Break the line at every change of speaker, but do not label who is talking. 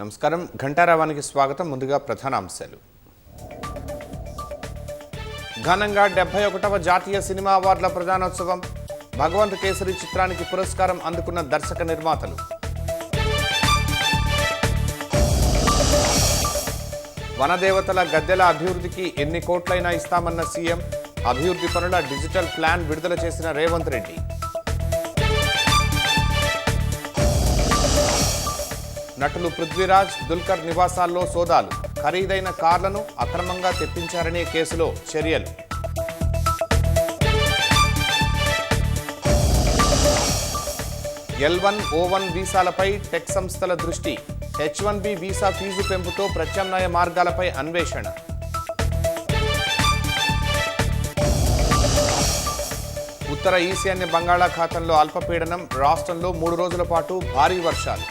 నమస్కారం ఘంటారావానికి స్వాగతం. ముందుగా ప్రధాన అంశాలు. ఘనంగా 71వ జాతీయ సినిమా అవార్డుల ప్రదానోత్సవం. భగవంత్ కేసరి చిత్రానికి పురస్కారం అందుకున్న దర్శక నిర్మాతలు. వనదేవతల గద్దెల అభివృద్ధికి ఎన్ని కోట్లైనా ఇస్తామన్న సీఎం. అభివృద్ధి పనుల డిజిటల్ ప్లాన్ విడుదల చేసిన రేవంత్ రెడ్డి. నటులు పృథ్వీరాజ్, దుల్కర్ నివాసాల్లో సోదాలు. ఖరీదైన కార్లను అక్రమంగా తెప్పించారనే కేసులో చర్యలు. L1, O1 వీసాలపై టెక్ సంస్థల దృష్టి. H1B వీసా ఫీజు పెంపుతో ప్రత్యామ్నాయ మార్గాలపై అన్వేషణ. ఉత్తర ఈశాన్య బంగాళాఖాతంలో అల్పపీడనం. రాష్ట్రంలో 3 రోజుల పాటు భారీ వర్షాలు.